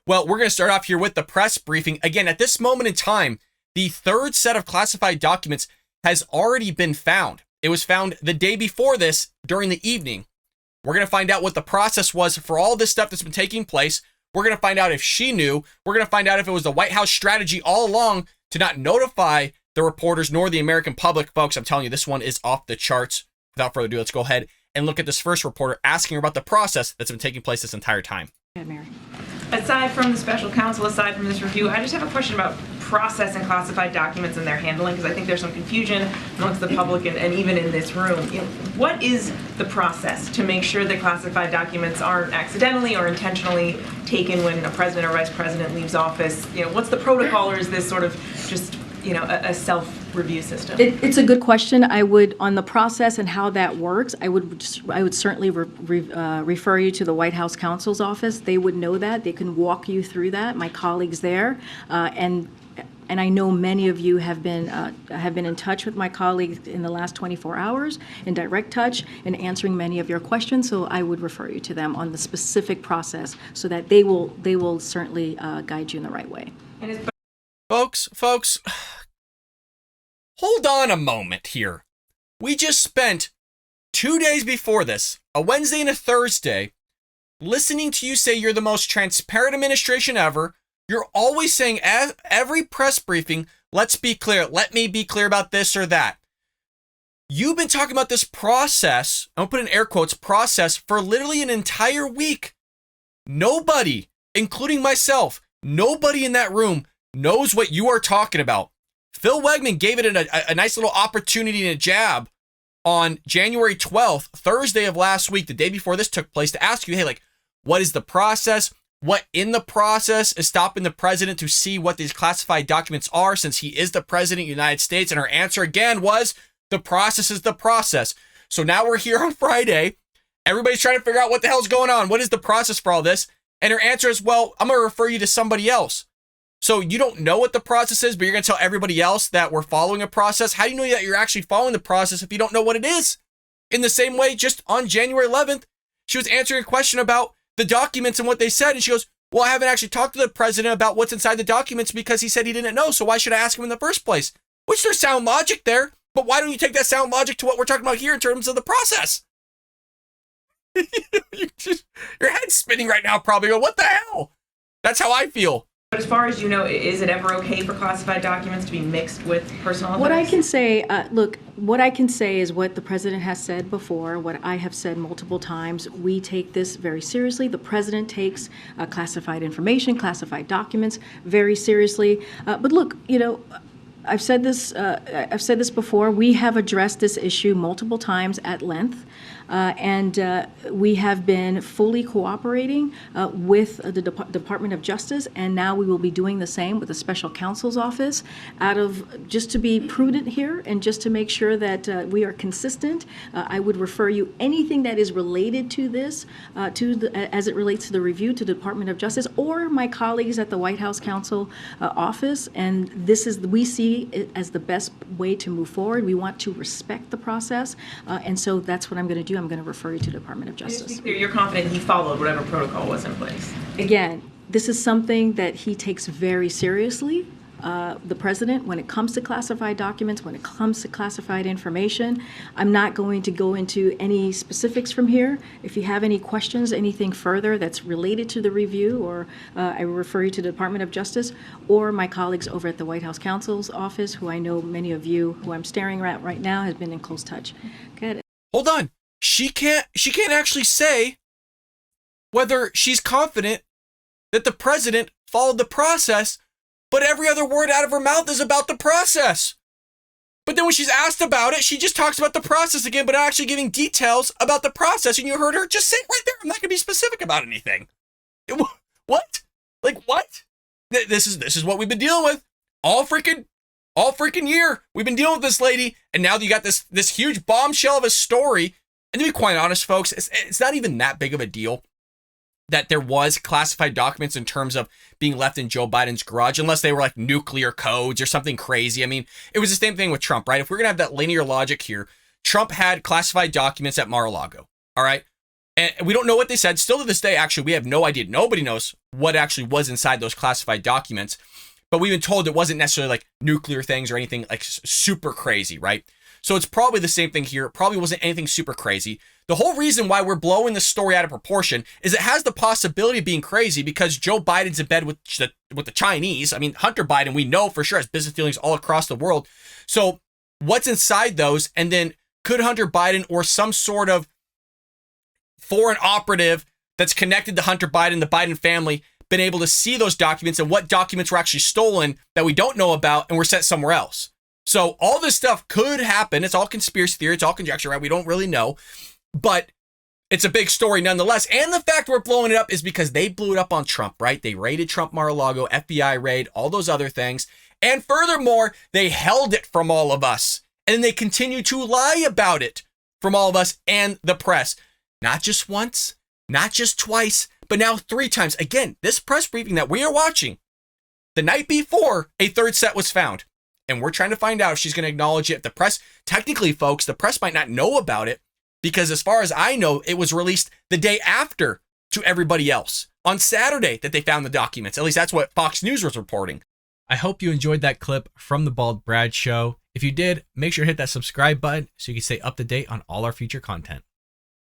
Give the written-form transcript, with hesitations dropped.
Well, we're going to start off here with the press briefing. Again, at this moment in time, the third set of classified documents has already been found. It was found the day before this during the evening. We're going to find out what the process was for all this stuff that's been taking place. We're going to find out if she knew. We're going to find out if it was the White House strategy all along to not notify the reporters nor the American public. Folks, I'm telling you, this one is off the charts. Without further ado, let's go ahead and look at this first reporter asking her about the process that's been taking place this entire time. Go ahead, Mary. Aside from the special counsel, aside from this review, I just have a question about process and classified documents and their handling, because I think there's some confusion amongst the public and even in this room. What is the process to make sure that classified documents aren't accidentally or intentionally taken when a president or vice president leaves office? What's the protocol, or is this sort of just a self-review system? It's a good question. I would, on the process and how that works, I would certainly refer you to the White House counsel's office. They would know that. They can walk you through that. My colleagues there, and I know many of you have been in touch with my colleagues in the last 24 hours, in direct touch, and answering many of your questions. So I would refer you to them on the specific process, so that they will certainly guide you in the right way. Folks, hold on a moment here. We just spent 2 days before this, a Wednesday and a Thursday, listening to you say you're the most transparent administration ever. You're always saying every press briefing, let's be clear, let me be clear about this or that. You've been talking about this process, I'm going to put in air quotes, process, for literally an entire week. Nobody, including myself, nobody in that room knows what you are talking about. Phil Wegman gave it a nice little opportunity and a jab on January 12th, Thursday of last week, the day before this took place, to ask you, hey, what is the process? What in the process is stopping the president to see what these classified documents are, since he is the president of the United States? And her answer again was, the process is the process. So now we're here on Friday. Everybody's trying to figure out what the hell's going on. What is the process for all this? And her answer is, well, I'm going to refer you to somebody else. So you don't know what the process is, but you're going to tell everybody else that we're following a process. How do you know that you're actually following the process if you don't know what it is? In the same way, just on January 11th, she was answering a question about the documents and what they said. And she goes, well, I haven't actually talked to the president about what's inside the documents because he said he didn't know. So why should I ask him in the first place? Which there's sound logic there, but why don't you take that sound logic to what we're talking about here in terms of the process? Your head's spinning right now, probably. What the hell? That's how I feel. But as far as you know, is it ever okay for classified documents to be mixed with personal evidence? What I can say, what I can say is what the president has said before, what I have said multiple times. We take this very seriously. The president takes classified information, classified documents very seriously. But look, I've said this before. We have addressed this issue multiple times at length, and we have been fully cooperating with the Department of Justice, and now we will be doing the same with the Special Counsel's Office, just to be prudent here and just to make sure that we are consistent. I would refer you anything that is related to this, as it relates to the review, to the Department of Justice or my colleagues at the White House Counsel Office, and we see it as the best way to move forward. We want to respect the process, and so that's what I'm going to do. I'm going to refer you to the Department of Justice. Just to be clear, you're confident he followed whatever protocol was in place? Again, this is something that he takes very seriously, the president, when it comes to classified documents, when it comes to classified information. I'm not going to go into any specifics from here. If you have any questions, anything further that's related to the review, or I will refer you to the Department of Justice or my colleagues over at the White House Counsel's Office, who I know many of you who I'm staring at right now has been in close touch. Good. Hold on. She can't actually say whether she's confident that the president followed the process, but every other word out of her mouth is about the process. But then when she's asked about it, she just talks about the process again, but not actually giving details about the process. And you heard her just say it right there, I'm not going to be specific about anything. What? Like, what? This is what we've been dealing with all freaking year. We've been dealing with this lady, and now you got this huge bombshell of a story. And to be quite honest, folks, it's not even that big of a deal that there was classified documents in terms of being left in Joe Biden's garage, unless they were like nuclear codes or something crazy. I mean, it was the same thing with Trump, right? If we're going to have that linear logic here, Trump had classified documents at Mar-a-Lago, all right? And we don't know what they said. Still to this day, actually, we have no idea. Nobody knows what actually was inside those classified documents. But we've been told it wasn't necessarily like nuclear things or anything like super crazy, right? So it's probably the same thing here. It probably wasn't anything super crazy. The whole reason why we're blowing the story out of proportion is it has the possibility of being crazy because Joe Biden's in bed with the Chinese. I mean, Hunter Biden, we know for sure, has business dealings all across the world. So what's inside those? And then could Hunter Biden or some sort of foreign operative that's connected to Hunter Biden, the Biden family, been able to see those documents and what documents were actually stolen that we don't know about and were sent somewhere else? So all this stuff could happen. It's all conspiracy theory. It's all conjecture, right? We don't really know, but it's a big story nonetheless. And the fact we're blowing it up is because they blew it up on Trump, right? They raided Trump Mar-a-Lago, FBI raid, all those other things. And furthermore, they held it from all of us. And they continue to lie about it from all of us and the press. Not just once, not just twice, but now 3 times. Again, this press briefing that we are watching, the night before, a third set was found. And we're trying to find out if she's going to acknowledge it. The press, technically, folks, the press might not know about it because as far as I know, it was released the day after to everybody else on Saturday that they found the documents. At least that's what Fox News was reporting. I hope you enjoyed that clip from the Bald Brad Show. If you did, make sure to hit that subscribe button so you can stay up to date on all our future content.